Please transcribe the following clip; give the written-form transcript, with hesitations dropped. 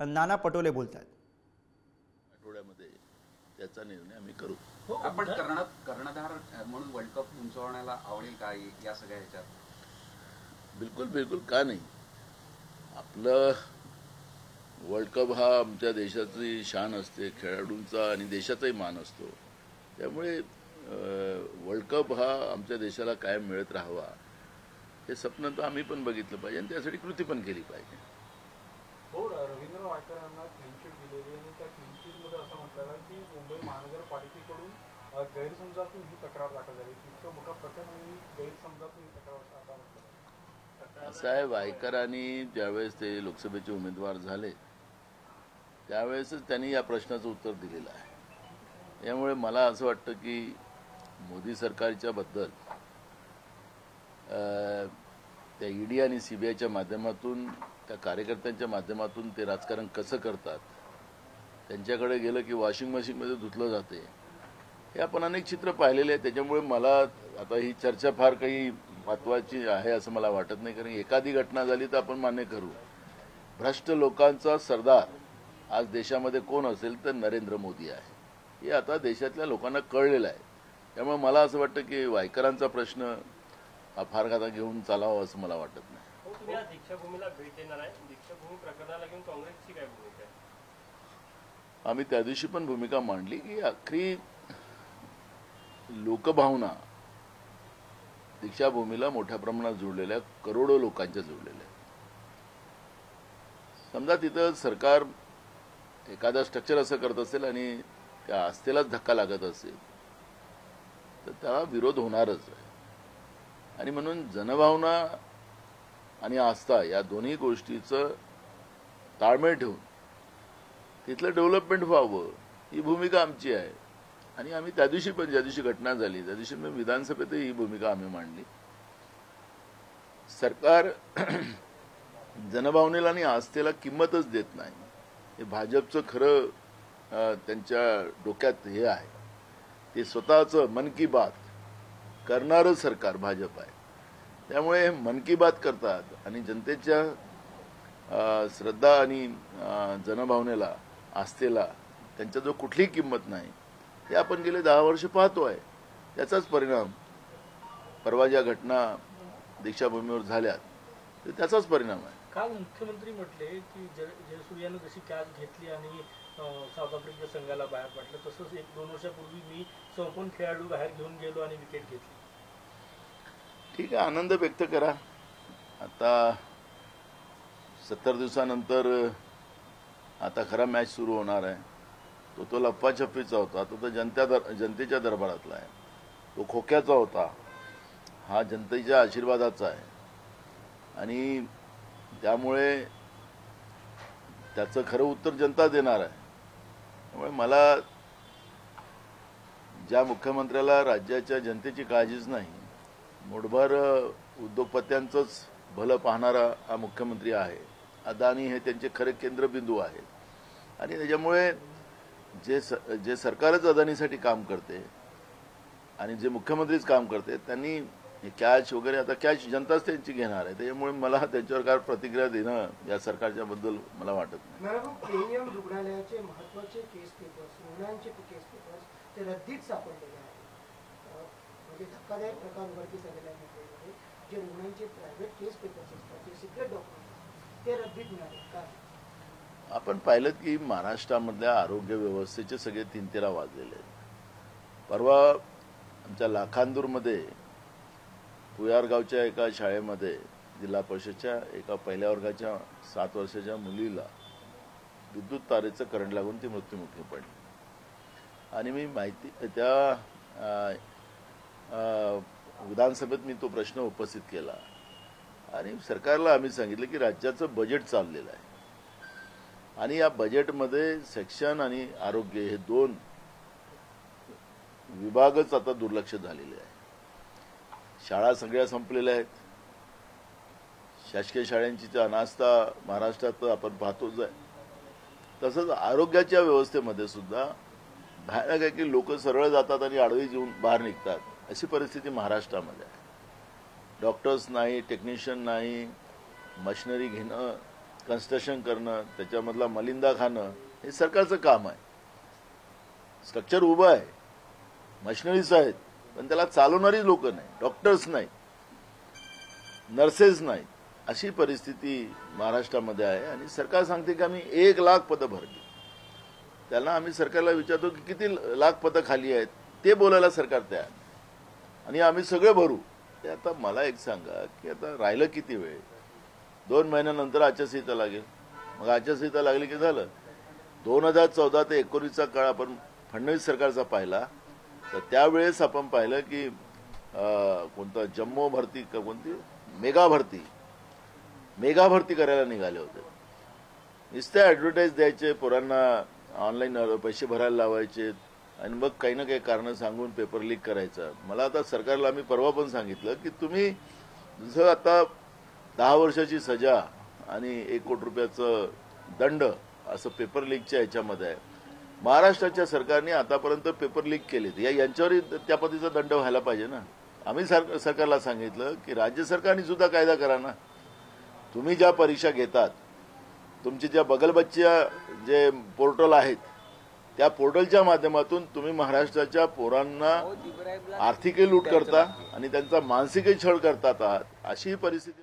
नाना पटोले बोलत आहेत. आठवड्यामध्ये त्याचा निर्णय आम्ही करू. आपण कर्णधार म्हणून वर्ल्ड कप उंचावण्याला आवडेल का या सगळ्या ह्याच्यात? बिलकुल बिलकुल, का नाही. आपलं वर्ल्ड कप हा आमच्या देशाची शान असते, खेळाडूंचा आणि देशाचाही मान असतो. त्यामुळे वर्ल्ड कप हा आमच्या देशाला कायम मिळत राहावा हे स्वप्न तर आम्ही पण बघितलं पाहिजे आणि त्यासाठी कृती पण केली पाहिजे. हो, रवींद्र वायकरांना क्लीनशीट दिलेली आणि त्या क्लीनशीटमध्ये असं म्हटलं की मुंबई महानगरपालिकेकडून गैरसमजातून ही तक्रार दाखल झाली. इतकं मोठा प्रकरण आणि गैरसमजातून ही तक्रार आता म्हटलं असं आहे. वायकरांनी ज्यावेळेस ते लोकसभेचे उमेदवार झाले त्यावेळेसच त्यांनी या प्रश्नाचं उत्तर दिलेलं आहे. यामुळे मला असं वाटतं की मोदी सरकारच्या बद्दल त्या ईडी आणि सीबीआयच्या माध्यमातून, त्या कार्यकर्त्यांच्या माध्यमातून ते राजकारण कसं करतात, त्यांच्याकडे गेलं की वॉशिंग मशीनमध्ये धुतलं जाते, हे आपण अनेक चित्र पाहिलेले आहे. त्याच्यामुळे मला आता ही चर्चा फार काही महत्त्वाची आहे असं मला वाटत नाही. कारण एखादी घटना झाली तर आपण मान्य करू. भ्रष्ट लोकांचा सरदार आज देशामध्ये कोण असेल तर नरेंद्र मोदी आहे. हे आता देशातल्या लोकांना कळलेलं आहे. त्यामुळे मला असं वाटतं की वायकरांचा प्रश्न हा फार आता घेऊन चालावा असं मला वाटत नाही. तुम्ही आज दीक्षाभूमीला भेट देणार आहे. दीक्षाभूमी प्रकरणाला घेऊन काँग्रेसची काय भूमिका आहे? आम्ही त्या दिवशी पण भूमिका मांडली की आखरी लोकभावना दीक्षाभूमीला मोठ्या प्रमाणात जोडलेल्या, करोडो लोकांच्या जोडलेल्या. समजा तिथं सरकार एखादा स्ट्रक्चर असं करत असेल आणि त्या आस्थेलाच धक्का लागत असेल तर त्याला विरोध होणारच आहे. आणि म्हणून जनभावना आणि आस्था या दोन्ही गोष्टीचं ताळमेळ ठेवून तिथलं डेव्हलपमेंट व्हावं ही भूमिका आमची आहे. आणि आम्ही त्या दिवशी पण, ज्या दिवशी घटना झाली त्या दिवशी मी विधानसभेतही ही भूमिका आम्ही मांडली. सरकार जनभावनेला आणि आस्थेला किंमतच देत नाही. हे भाजपचं खरं त्यांच्या डोक्यात हे आहे. ते स्वतःचं मन की बात करणारं सरकार भाजप आहे. त्यामुळे मन की बात करतात आणि जनतेच्या श्रद्धा आणि जनभावनेला, आस्थेला त्यांच्या जो कुठलीही किंमत नाही हे आपण गेले 10 वर्ष पाहतो आहे. त्याचाच परिणाम परवा ज्या घटना दीक्षाभूमीवर झाल्या त्याचाच परिणाम आहे. काल मुख्यमंत्री म्हटले की जयसूर्यानं जशी कॅच घेतली आणि साऊथ आफ्रिका संघाला बाहेर पाडलं, तसंच 1-2 वर्षापूर्वी मी 54 खेळाडू बाहेर घेऊन गेलो आणि विकेट घेतली. ठीक आहे, आनंद व्यक्त करा. आता 70 दिवसानंतर आता खरा मॅच सुरू होणार आहे. तो लप्पाछप्पीचा होता, आता तो जनतेच्या दरबारातला आहे. तो खोक्याचा होता, हा जनतेच्या आशीर्वादाचा आहे. आणि त्यामुळे त्याचं खरं उत्तर जनता देणार आहे. त्यामुळे मला ज्या मुख्यमंत्र्याला राज्याच्या जनतेची काळजीच नाही, मोठभर उद्योगपत्यांचंच भलं पाहणारा हा मुख्यमंत्री आहे. अदानी हे त्यांचे खरे केंद्रबिंदू आहेत. आणि त्याच्यामुळे जे सरकारच अदानीसाठी काम करते आणि जे मुख्यमंत्रीच काम करते, त्यांनी कॅच वगैरे, आता कॅच जनताच त्यांची घेणार आहे. त्याच्यामुळे मला त्यांच्यावर काय प्रतिक्रिया देणं या सरकारच्या बद्दल मला वाटत नाही. प्रीमियम रुग्णालयाचे महत्वाचे केस पेपर्स, रुग्णांचे केस पेपर्स ते रद्दीत सापडलेले आहेत. म्हणजे धक्कादायक प्रकार उघडकीस आलेला आहे. जे रुग्णांचे प्रायव्हेट केस पेपर्स असतात, जे सिक्रेट डॉक्युमेंट्स, ते रद्दीत मिळाले. काय आपण पाहिलं की महाराष्ट्रामधल्या आरोग्य व्यवस्थेचे सगळे 3-13 वाजलेले आहेत. परवा आमच्या लाखांदूरमध्ये पुयारगावच्या एका शाळेमध्ये जिल्हा परिषदच्या एका पहिल्या वर्गाच्या 7 वर्षाच्या मुलीला विद्युत तारेचं करंट लागून ती मृत्युमुखी पडली. आणि मी त्या विधानसभेत मी तो प्रश्न उपस्थित केला आणि सरकारला आम्ही सांगितलं की राज्याचं बजेट चाललेलं आहे आणि या बजेटमध्ये शिक्षण आणि आरोग्य हे 2 विभागच आता दुर्लक्ष झालेले आहे. शाळा सगळ्या संपलेल्या आहेत. शासकीय शाळांची अनास्था महाराष्ट्रात आपण पाहतोच आहे. तसंच आरोग्याच्या व्यवस्थेमध्ये सुद्धा भयानक आहे की लोक सरळ जातात आणि आडवी येऊन बाहेर निघतात, अशी परिस्थिती महाराष्ट्रामध्ये आहे. डॉक्टर्स नाही, टेक्निशियन नाही, मशिनरी घेणं कन्स्ट्रक्शन करणं, त्याच्यामधला मलिंदा खाणं हे सरकारचं काम आहे. स्ट्रक्चर उभं आहे, मशिनरीज आहेत, पण त्याला चालवणारी लोक नाही, डॉक्टर्स नाही, नर्सेस नाही. अशी परिस्थिती महाराष्ट्रामध्ये आहे आणि सरकार सांगते की आम्ही 1,00,000 पदं भरली. त्यांना आम्ही सरकारला विचारतो की किती लाख पदं खाली आहेत, ते बोलायला सरकार तयार आणि आम्ही सगळे भरू. ते आता मला एक सांगा की आता राहिलं किती वेळ? 2 महिन्यानंतर आचारसंहिता लागेल. मग आचारसंहिता लागली की झालं. 2014 ते 19चा काळ आपण फडणवीस सरकारचा पाहिला तर त्यावेळेस आपण पाहिलं की कोणता जम्मो भरती कोणती मेगा भरती करायला निघाले होते. नुसत्या ॲडव्हर्टाईज द्यायचे, पोरांना ऑनलाईन पैसे भरायला लावायचे आणि मग काही ना काही कारणं सांगून पेपर लीक करायचा. मला आता सरकारला आम्ही परवा पण सांगितलं की तुम्ही जसं आता 10 वर्षाची सजा आणि 1 कोटी रुपयाचं दंड असं पेपर लीकच्या ह्याच्यामध्ये आहे. महाराष्ट्राच्या सरकारने आतापर्यंत पेपर लीक केलेत, यांच्यावरही त्या पद्धतीचा दंड व्हायला पाहिजे ना. आम्ही सरकारला सांगितलं की राज्य सरकारने सुद्धा कायदा करा ना. तुम्ही ज्या परीक्षा घेतात, तुमची ज्या बगलबच्च्या जे पोर्टल आहेत, त्या पोर्टलच्या माध्यमातून तुम्ही महाराष्ट्राच्या पोरांना आर्थिकही लूट करता आणि त्यांचा मानसिकही छळ करतात आहात. अशी परिस्थिती